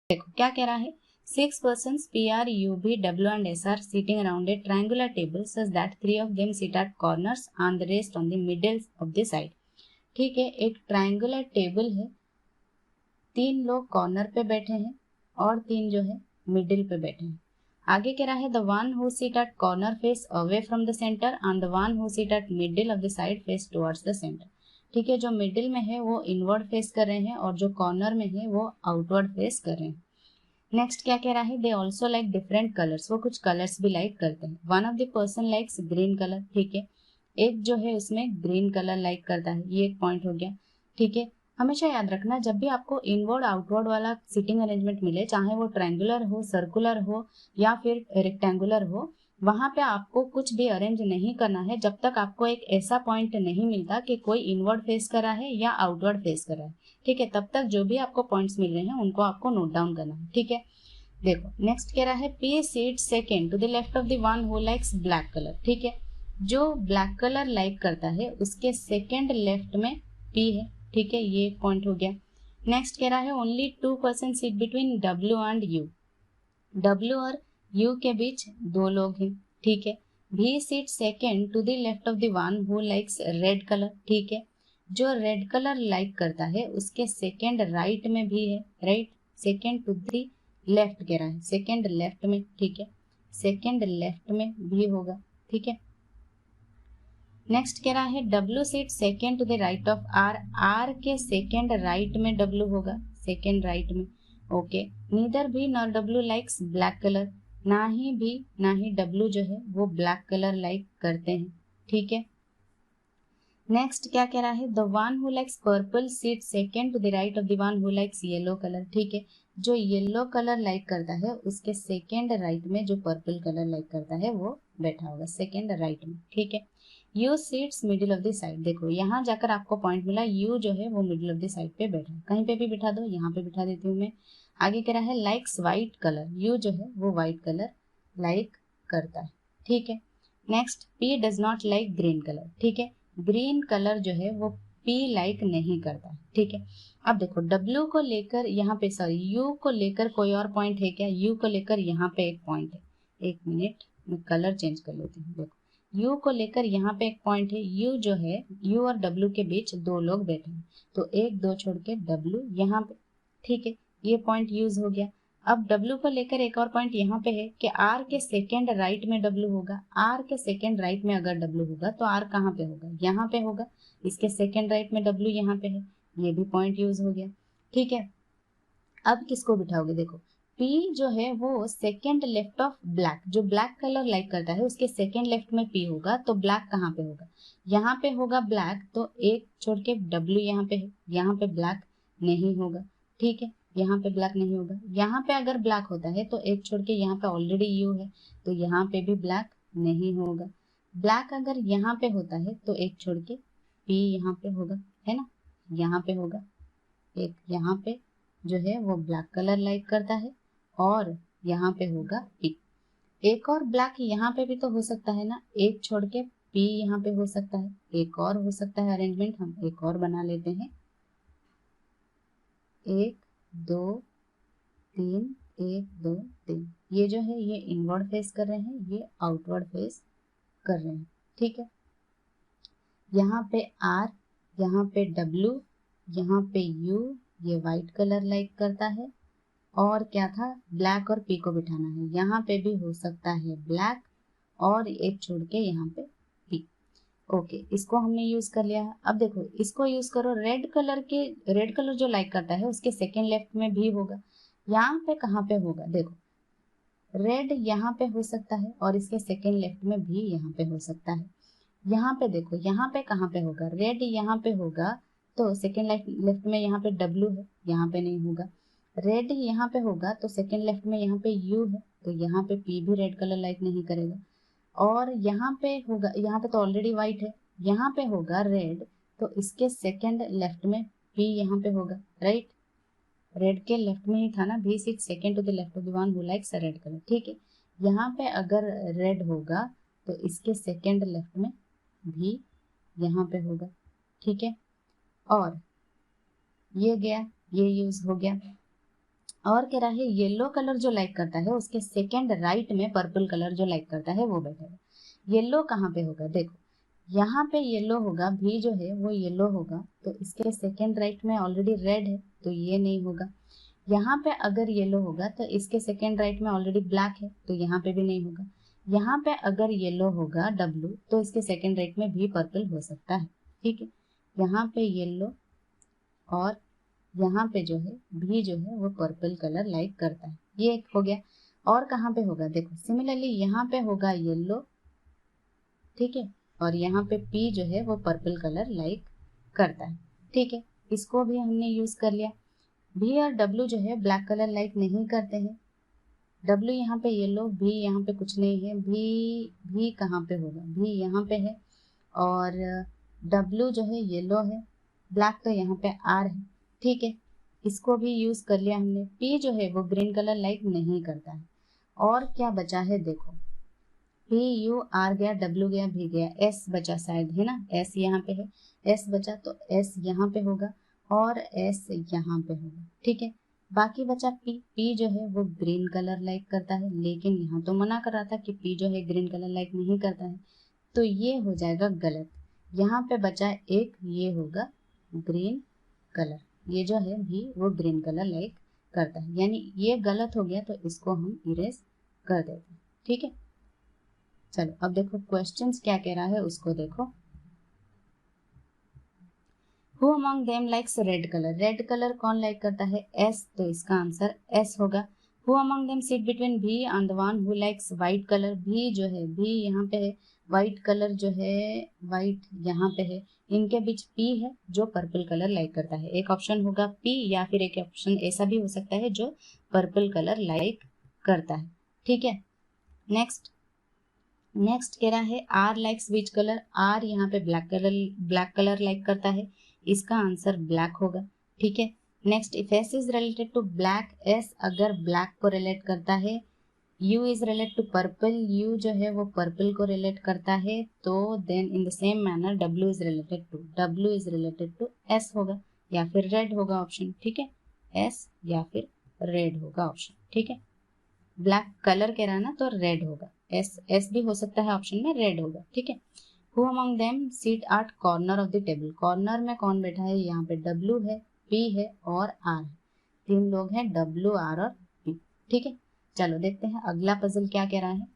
देखो क्या कह रहा है, 6 persons P R U V W and S are sitting around a triangular table such that 3 of them sit at corners and the rest on the middle of the side। ठीक है, एक triangular table है, 3 लोग corner पे बैठे हैं और 3 जो है मिडिल पे बैठे हैं। आगे कह रहा है the one who sit at corner face away from the centre and the one who sit at middle of the side face towards the centre. ठीक है, जो मिडिल में है वो इनवर्ड फेस कर रहे हैं और जो कॉर्नर में है वो आउटवर्ड फेस कर रहे हैं। नेक्स्ट क्या कह रहा है, they also like different colours, वो कुछ कलर्स भी लाइक करते हैं। One of the person likes green colour. ठीक है, एक जो है उसमें ग्रीन कलर लाइक करता है, ये एक पॉइंट हो गया। ठीक है, हमेशा याद रखना जब भी आपको इनवर्ड आउटवर्ड वाला सिटिंग अरेंजमेंट मिले, चाहे वो ट्रायंगुलर हो, सर्कुलर हो या फिर रेक्टेंगुलर हो, वहां पे आपको कुछ भी अरेंज नहीं करना है जब तक आपको एक ऐसा पॉइंट नहीं मिलता कि कोई इनवर्ड फेस कर रहा है या आउटवर्ड फेस कर रहा है। ठीक है, तब तक जो भी आपको पॉइंट्स मिल रहे हैं उनको आपको नोट डाउन करना है। ठीक है, देखो नेक्स्ट कह रहा है P seat second to the left of the one who likes black colour. ठीक है, जो ब्लैक कलर लाइक करता है उसके सेकेंड लेफ्ट में पी है। ठीक है, ये एक पॉइंट हो गया। नेक्स्ट कह रहा है only 2 person seat between W and U. W और यू के बीच 2 लोग हैं। ठीक है, B seat second to the left of the one who likes red colour. ठीक है, जो रेड कलर लाइक करता है उसके सेकेंड राइट में भी है, right, second to the left कह रहा है, सेकेंड लेफ्ट में। ठीक है, सेकेंड लेफ्ट में भी होगा। ठीक है, नेक्स्ट कह रहा है W seat second to the right of R. R के सेकेंड राइट में डब्ल्यू होगा, सेकेंड राइट में। Okay, neither B nor W likes black colour, ना ही डब्ल्यू जो है वो ब्लैक कलर लाइक करते हैं। ठीक है, नेक्स्ट क्या कह रहा है the one who likes purple seat second to the right of the one who likes yellow colour. ठीक है, जो येलो कलर लाइक करता है उसके सेकेंड राइट में जो पर्पल कलर लाइक करता है वो बैठा होगा, सेकेंड राइट में। ठीक है, you seats middle of the side. देखो यहाँ जाकर आपको पॉइंट मिला, यू जो है वो मिडिल ऑफ द साइड पे बैठा है, कहीं पे भी बिठा दो, यहाँ पे बिठा देती हूँ मैं। आगे कह रहा है लाइक्स व्हाइट कलर, यू जो है वो व्हाइट कलर लाइक करता है। ठीक है, next P does not like green colour. ठीक है, ग्रीन कलर जो है वो पी लाइक नहीं करता है। ठीक है, अब देखो डब्ल्यू को लेकर यहाँ पे, सॉरी यू को लेकर कोई और पॉइंट है क्या? यू को लेकर यहाँ पे एक पॉइंट है, एक मिनट मैं कलर चेंज कर लेती हूँ। देखो यू को लेकर यहाँ पे एक पॉइंट है, यू जो है यू और डब्ल्यू के बीच 2 लोग बैठे हैं, तो 1 2 छोड़ के डब्ल्यू यहाँ पे। ठीक है, ये पॉइंट यूज हो गया। अब डब्ल्यू को लेकर एक और पॉइंट यहाँ पे है कि आर के सेकेंड राइट में डब्ल्यू होगा। आर के सेकेंड राइट में अगर डब्ल्यू होगा तो आर कहाँ पे होगा? यहाँ पे होगा। इसके सेकेंड राइट में डब्ल्यू यहाँ पे है, ये भी पॉइंट यूज हो गया। ठीक है, अब किसको बिठाओगे? देखो पी जो है वो सेकेंड लेफ्ट ऑफ ब्लैक, जो ब्लैक कलर लाइक करता है उसके सेकेंड लेफ्ट में पी होगा, तो ब्लैक कहाँ पे होगा? यहाँ पे होगा ब्लैक, तो एक छोड़ के डब्ल्यू यहाँ पे है, यहाँ पे ब्लैक नहीं होगा। ठीक है, यहाँ पे ब्लैक नहीं होगा। यहाँ पे अगर ब्लैक होता है तो एक छोड़ के यहाँ पे ऑलरेडी यू है, तो यहाँ पे भी ब्लैक नहीं होगा। ब्लैक अगर यहाँ पे होता है तो एक छोड़ के पी यहाँ पे होगा, है ना, यहाँ पे होगा। एक यहाँ पे जो है वो ब्लैक कलर लाइक करता है और यहाँ पे होगा पी। एक और ब्लैक यहाँ पे भी तो हो सकता है ना, एक छोड़ के पी यहाँ पे हो सकता है, एक और हो सकता है अरेंजमेंट, हम एक और बना लेते हैं। 1 2 3, 1 2 3, ये जो है ये इनवर्ड फेस कर रहे हैं, ये आउटवर्ड फेस कर रहे हैं। ठीक है, यहाँ पे आर, यहाँ पे डब्ल्यू, यहाँ पे यू, ये व्हाइट कलर लाइक करता है, और क्या था, ब्लैक और पी को बिठाना है। यहाँ पे भी हो सकता है ब्लैक और एक छोड़ के यहाँ पे पी। ओके, इसको हमने यूज कर लिया है। अब देखो इसको यूज करो, रेड कलर जो लाइक करता है उसके सेकेंड लेफ्ट में भी होगा। यहाँ पे कहाँ पे होगा? देखो रेड यहाँ पे हो सकता है और इसके सेकेंड लेफ्ट में भी यहाँ पे हो सकता है। यहाँ पे देखो, यहाँ पे कहाँ पे होगा? रेड यहाँ पे होगा, तो सेकेंड लेफ्ट में यहाँ पे डब्ल्यू है, यहाँ पे नहीं होगा। रेड यहाँ पे होगा तो सेकेंड लेफ्ट में यहाँ पे यू है, तो यहाँ पे पी भी रेड कलर लाइक नहीं करेगा। और यहाँ पे होगा, यहाँ पे तो ऑलरेडी व्हाइट है, यहाँ पे होगा रेड, तो इसके सेकेंड लेफ्ट में पी यहाँ पे होगा, राइट। रेड के लेफ्ट में ही था ना, B sit second to the left of the one who likes red colour. ठीक है, यहाँ पे अगर रेड होगा तो इसके सेकेंड लेफ्ट में भी यहाँ पे होगा। ठीक है, और ये गया, ये यूज हो गया। और कह रहा है येलो कलर जो लाइक करता है उसके सेकेंड राइट में पर्पल कलर जो लाइक करता है वो बैठेगा। येलो कहाँ पे होगा, देखो यहाँ पे येलो होगा, भी जो है वो येलो होगा, तो इसके सेकेंड राइट में ऑलरेडी रेड है तो ये नहीं होगा। यहाँ पे अगर येलो होगा तो इसके सेकेंड राइट में ऑलरेडी ब्लैक है तो यहाँ पे भी नहीं होगा। यहाँ पे अगर येलो होगा डब्लू तो इसके सेकेंड राइट में भी पर्पल हो सकता है, ठीक है। यहाँ पे येलो और यहाँ पे जो है भी जो है वो पर्पल कलर लाइक करता है, ये एक हो गया। और कहाँ पे होगा, देखो सिमिलरली यहाँ पे होगा येलो, ठीक है, और यहाँ पे पी जो है वो पर्पल कलर लाइक करता है, ठीक है। इसको भी हमने यूज कर लिया। भी और डब्लू जो है ब्लैक कलर लाइक नहीं करते हैं। डब्लू यहाँ पे येलो, भी यहाँ पे कुछ नहीं है, भी कहाँ पे होगा, भी यहाँ पे है, और डब्लू जो है येलो है, ब्लैक तो यहाँ पे आर है, ठीक है। इसको भी यूज कर लिया हमने। पी जो है वो ग्रीन कलर लाइक नहीं करता है। और क्या बचा है, देखो पी यू आर गया, डब्लू गया, भी गया, एस बचा शायद, है ना, एस यहाँ पे है, एस बचा तो एस यहाँ पे होगा और एस यहाँ पे होगा, ठीक है। बाकी बचा पी, पी जो है वो ग्रीन कलर लाइक करता है, लेकिन यहाँ तो मना कर रहा था कि पी जो है ग्रीन कलर लाइक नहीं करता है, तो ये हो जाएगा गलत। यहाँ पे बचा एक, ये होगा ग्रीन कलर, ये जो है भी वो ग्रीन कलर लाइक करता है, यानी ये गलत हो गया तो इसको हम इरेज कर देते हैं, ठीक है। चलो अब देखो क्वेश्चंस क्या कह रहा है उसको देखो। Who among them likes red colour, red colour कौन लाइक करता है, एस, तो इसका आंसर एस होगा। Who among them sit between B and the one who likes white colour, भी जो है भी यहाँ पे है, व्हाइट कलर जो है व्हाइट यहाँ पे है, इनके बीच पी है जो पर्पल कलर लाइक करता है। एक ऑप्शन होगा पी या फिर एक ऑप्शन ऐसा भी हो सकता है जो पर्पल कलर लाइक करता है, ठीक है। नेक्स्ट कह रहा है R likes which colour, R यहाँ पे ब्लैक कलर लाइक करता है, इसका आंसर ब्लैक होगा, ठीक है। Next if S is related to black, S अगर ब्लैक को रिलेट करता है, U is relate to purple, U जो है वो पर्पल को रिलेट करता है, तो then in the same manner W is related to S होगा या फिर रेड होगा ऑप्शन, ठीक है, एस या फिर रेड होगा ऑप्शन, ठीक है। ब्लैक कलर कह रहा है ना तो रेड होगा, एस भी हो सकता है ऑप्शन में, रेड होगा, ठीक है। Who among them seat at corner of the table, corner में कौन बैठा है, यहाँ पे डब्ल्यू है, पी है और आर है, तीन लोग हैं डब्ल्यू आर और पी, ठीक है। चलो देखते हैं अगला पजल क्या कह रहा है।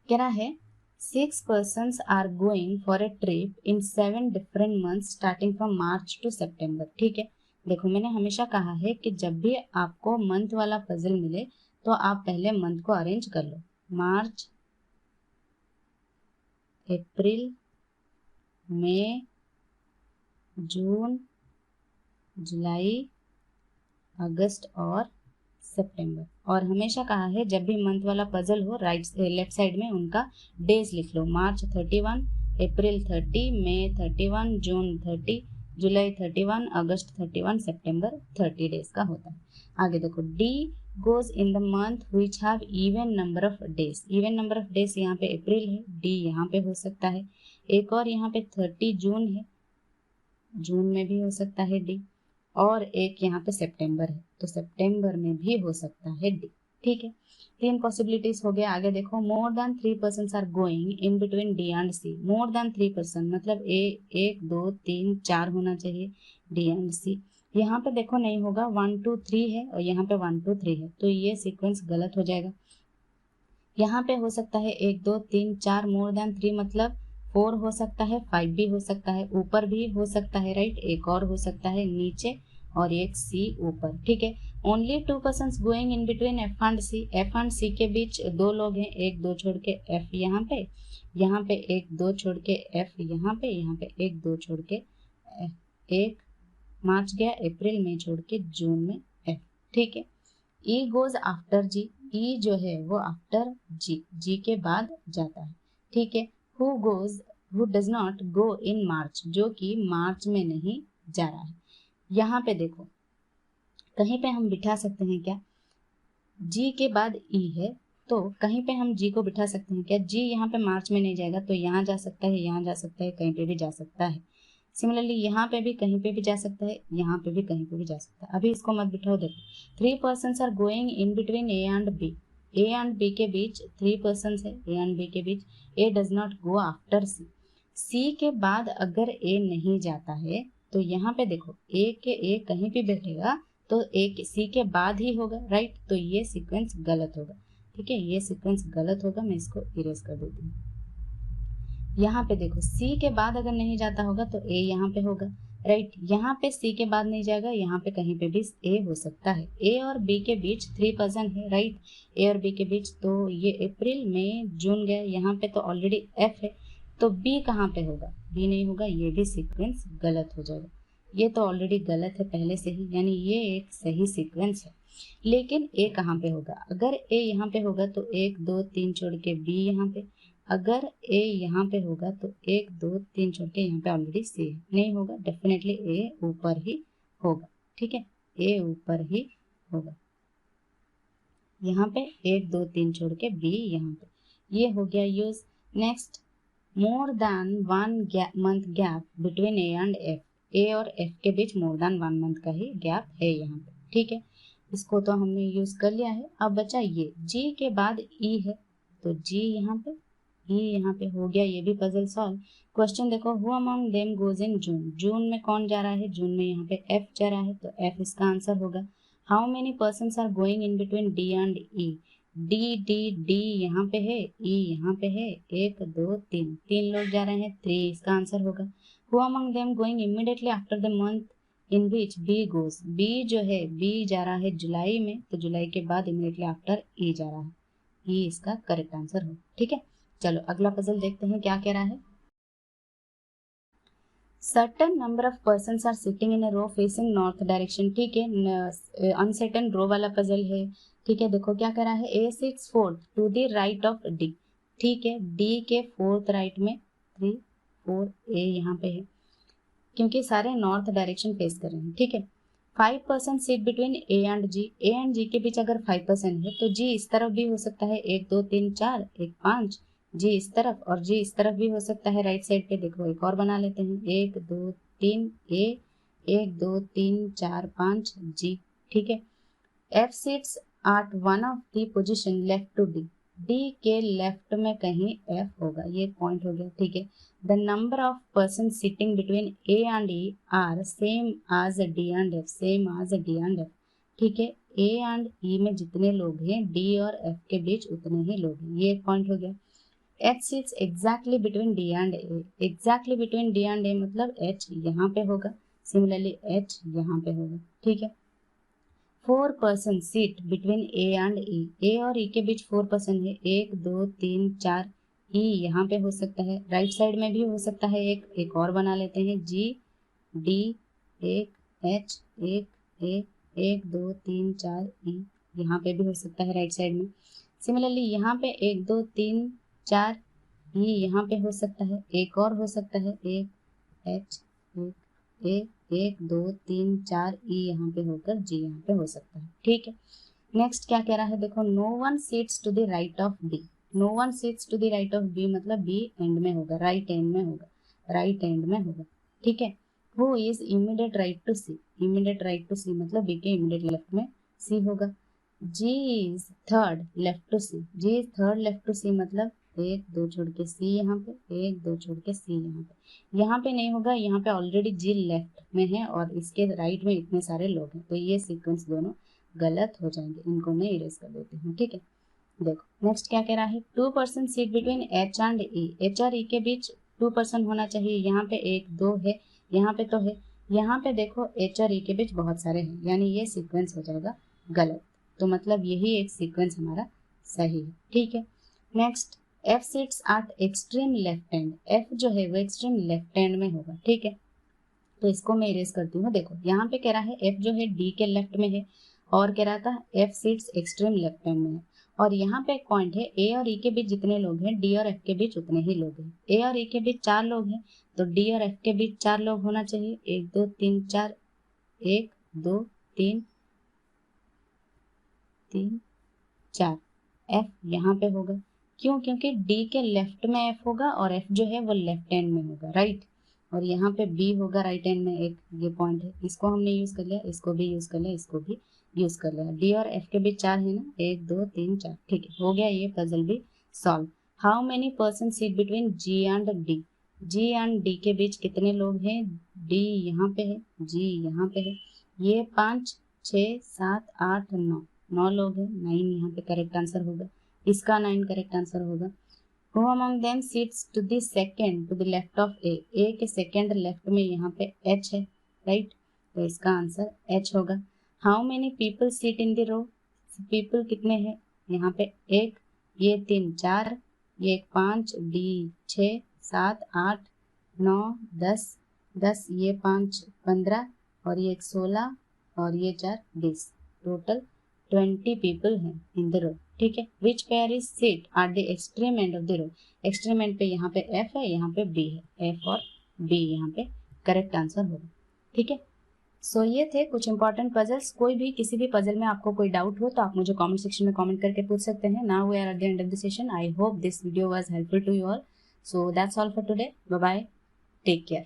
कह रहा है 6 persons are going for a trip in 7 different months starting from March to September, ठीक है। देखो मैंने हमेशा कहा है कि जब भी आपको मंथ वाला पजल मिले तो आप पहले मंथ को अरेंज कर लो, मार्च, अप्रैल, मई, जून, जुलाई, अगस्त और सितंबर। और हमेशा कहा है जब भी मंथ वाला पजल हो लेफ्ट साइड में उनका डेज लिख लो, मार्च 31, अप्रैल 30, मई 31, जून 30, जुलाई 31, अगस्त 31, सितंबर 30 डेज का होता है। आगे देखो D goes in the month which have even number of days, even number of days यहाँ पे अप्रैल है, डी यहाँ पे हो सकता है। एक और यहाँ पे 30 जून है, जून में भी हो सकता है डी, और एक यहाँ पे सितंबर है तो सितंबर में भी हो सकता है डी, ठीक है। तीन पॉसिबिलिटीज हो गया। आगे देखो more than 3 persons are going in between D and C, more than 3 person मतलब एक 2 3 4 होना चाहिए डी एंड सी। यहाँ पे देखो नहीं होगा, 1 2 3 है और यहाँ पे 1 2 3 है तो ये सीक्वेंस गलत हो जाएगा। यहाँ पे हो सकता है 1 2 3 4, मोर देन 3 मतलब 4 हो सकता है, 5 भी हो सकता है, ऊपर भी हो सकता है, राइट, एक और हो सकता है नीचे और एक सी ऊपर, ठीक है। Only 2 persons going in between F and C, F and C के बीच दो लोग हैं, एक दो छोड़ के एफ यहाँ पे एक दो छोड़ के एफ यहाँ पे एक दो छोड़ के एफ, एक मार्च गया अप्रैल में छोड़ के जून में एफ, ठीक है। ई गोज आफ्टर जी, ई जो है वो आफ्टर जी, जी के बाद जाता है, ठीक है। हु डज नॉट गो इन मार्च, जो कि मार्च में नहीं जा रहा है। यहाँ पे देखो कहीं पे हम बिठा सकते हैं क्या, जी के बाद ई है तो कहीं पे हम जी को बिठा सकते हैं क्या, जी यहाँ पे मार्च में नहीं जाएगा तो यहाँ जा सकता है, यहाँ जा सकता है, कहीं पे भी जा सकता है। सिमिलरली यहाँ पे भी कहीं पे भी जा सकता है, यहाँ पे भी कहीं पे भी जा सकता है। अभी इसको मत बिठाओ। देखो 3 persons are going in between A and B. A and B के बीच 3 पर्सन्स है, ए एंड बी के बीच। A does not go after C. C के बाद अगर ए नहीं जाता है तो यहाँ पे देखो ए कहीं भी बैठेगा तो ए सी के बाद ही होगा, राइट। तो ये सीक्वेंस गलत होगा, ठीक है, ये सीक्वेंस गलत होगा। मैं इसको इरेज कर देती हूँ। यहाँ पे देखो सी के बाद अगर नहीं जाता होगा तो ए यहाँ पे होगा, राइट। यहाँ पे सी के बाद नहीं जाएगा, यहाँ पे कहीं पे भी ए हो सकता है। ए और बी के बीच 3 पर्सन है, राइट। ए और बी के बीच तो ये अप्रैल मई जून गया, यहाँ पे तो ऑलरेडी एफ है, तो बी कहाँ पे होगा? बी नहीं होगा, ये भी सीक्वेंस गलत हो जाएगा। ये तो ऑलरेडी गलत है पहले से ही, यानी ये एक सही सीक्वेंस है। लेकिन ए कहाँ पे होगा? अगर ए यहाँ पे होगा तो 1 2 3 छोड़ के बी यहाँ पे। अगर ए यहाँ पे होगा तो 1 2 3 छोड़ के यहाँ पे ऑलरेडी सी है, नहीं होगा। डेफिनेटली ए ऊपर ही होगा, ठीक है, ए ऊपर ही होगा। यहाँ पे 1 2 3 छोड़ के बी यहाँ पे, ये हो गया use. Next, more than 1 month gap between A and F. A और एफ के बीच मोर देन 1 मंथ का ही गैप है यहाँ पे, ठीक है। इसको तो हमने यूज कर लिया है। अब बचा ये जी के बाद ई है, तो जी यहाँ पे, ई यहाँ पे हो गया, ये भी पजल सॉल्व। क्वेश्चन देखो, who among them goes in June. June में कौन जा रहा है? जून में यहाँ पे एफ जा रहा है, तो एफ इसका आंसर होगा। How many persons are going in between D and E. D D D यहाँ पे है, ई यहाँ पे है, 1 2 3, 3 लोग जा रहे हैं, 3 इसका आंसर होगा। Who among them going immediately after the month in which B goes. B जो है, बी जा रहा है जुलाई में, तो जुलाई के बाद इमीडिएटली आफ्टर ई जा रहा है, ई इसका करेक्ट आंसर हो, ठीक है। चलो अगला पजल देखते हैं क्या कह रहा है। Certain number of persons are sitting in a row facing north direction, ठीक है, अनसर्टन रो वाला पजल है, ठीक है। देखो क्या कह रहा है, A sits 4th to the right of D, ठीक है, डी के 4th राइट में 3 4 ए यहाँ पे है, क्योंकि सारे नॉर्थ डायरेक्शन फेस कर रहे हैं, ठीक है। 5% seat between A and G. A and G के बीच अगर 5% है तो जी इस तरफ भी हो सकता है, 1 2 3 4 1 5, जी इस तरफ और जी इस तरफ भी हो सकता है राइट साइड पे। देखो एक और बना लेते हैं, 1 2 3 ए, 1 2 3 4 5 जी, ठीक है। F seats at one of the position left to D. D के लेफ्ट में कहीं एफ होगा, ये पॉइंट हो गया, ठीक है। The number of person sitting between A and E are same as D and F, same as D and F, ठीक है। ए एंड ई में जितने लोग हैं डी और एफ के बीच उतने ही लोग हैं, ये एक पॉइंट हो गया। H sits exactly between D and A. Exactly between D and A मतलब एच यहाँ पे होगा, सिमिलरली एच यहाँ पे होगा, ठीक है। 4 person seat between A and E. A और ई के बीच 4 पर्सन है, 1 2 3 4, ई यहाँ पे हो सकता है, राइट साइड में भी हो सकता है, एक और बना लेते हैं, जी डी 1 एच 1 ए 1 2 3 4 ई यहाँ पे भी हो सकता है राइट साइड में। सिमिलरली यहाँ पे 1 2 3 4 ई यहाँ पे हो सकता है, एक और हो सकता है, 1 एच 1 ए 1 2 3 4 ई यहाँ पे होकर जी यहाँ पे हो सकता है, ठीक है। नेक्स्ट क्या कह रहा है, देखो, no one seats to the right of B. No one seats to the right of B मतलब बी एंड में होगा, राइट एंड में होगा, राइट एंड में होगा, ठीक है। Who is immediate right to C. Immediate right to C मतलब बी के इमीडिएट लेफ्ट में सी होगा। G is third left to C. G is third left to C मतलब 1 2 छोड़ के सी यहाँ पे, 1 2 छोड़ के सी यहाँ पे। यहाँ पे नहीं होगा, यहाँ पे ऑलरेडी जी लेफ्ट में है और इसके राइट में इतने सारे लोग हैं, तो ये सीक्वेंस दोनों गलत हो जाएंगे, इनको मैं इरेज कर देती हूँ, ठीक है। देखो नेक्स्ट क्या कह रहा है, 2 person seat between H and E. H और ई के बीच 2 पर्सन होना चाहिए, यहाँ पे 1 2 है, यहाँ पे तो है, यहाँ पे देखो एच और ई के बीच बहुत सारे हैं, यानी ये सीक्वेंस हो जाएगा गलत, तो मतलब यही एक सीक्वेंस हमारा सही है, ठीक है। Next, F seats eight extreme left hand. F जो है वो एक्सट्रीम लेफ्ट हैंड में होगा, ठीक है, तो इसको मैं इरेज करती हूँ। देखो यहाँ पे कह रहा है एफ जो है डी के लेफ्ट में है, और कह रहा था F seats extreme left hand में है, और यहाँ पे एक पॉइंट है, ए और ई के बीच जितने लोग हैं डी और एफ के बीच उतने ही लोग हैं। ए और ई के बीच 4 लोग हैं, तो डी और एफ के बीच 4 लोग होना चाहिए, 1 2 3 4, 1 2 3 3 4, एफ यहाँ पे होगा, क्यों? क्योंकि डी के लेफ्ट में एफ होगा और एफ जो है वो लेफ्ट हैंड में होगा, राइट। और यहाँ पे बी होगा राइट हैंड में, एक ये पॉइंट है, इसको हमने यूज कर लिया, इसको भी यूज कर लिया, इसको भी यूज कर लिया। डी और एफ के बीच 4 है ना, 1 2 3 4, ठीक है, हो गया ये पजल भी solve. How many person seat between G and D, G and D के बीच कितने लोग हैं, डी यहाँ पे है, जी यहाँ पे है, ये 5 6 7 8 9, 9 लोग हैं, 9 यहाँ पे करेक्ट आंसर होगा, इसका 9 करेक्ट आंसर होगा। Who among them sits to the second to the left of A? A के सेकेंड लेफ्ट में यहाँ पे H है, राइट, तो इसका आंसर H होगा। How many people sit in the row? People कितने हैं, यहाँ पे 1, ये 3 4, ये 5, D 6 7 8 9 10 10, ये 5 15 और ये 16 और ये 4 20, टोटल 20 people हैं इन द रो, ठीक है। Which pair is seat at the extreme end of the row, extreme end पे यहाँ पे एफ है, यहाँ पे बी है, एफ और बी यहाँ पे करेक्ट आंसर होगा, ठीक है। सो ये थे कुछ इंपॉर्टेंट पजल्स। कोई भी किसी भी पजल में आपको कोई डाउट हो तो आप मुझे कमेंट सेक्शन में कमेंट करके पूछ सकते हैं। Now we are at the end of the session. I hope this video was helpful to you all. So that's all for today. Bye bye, take care.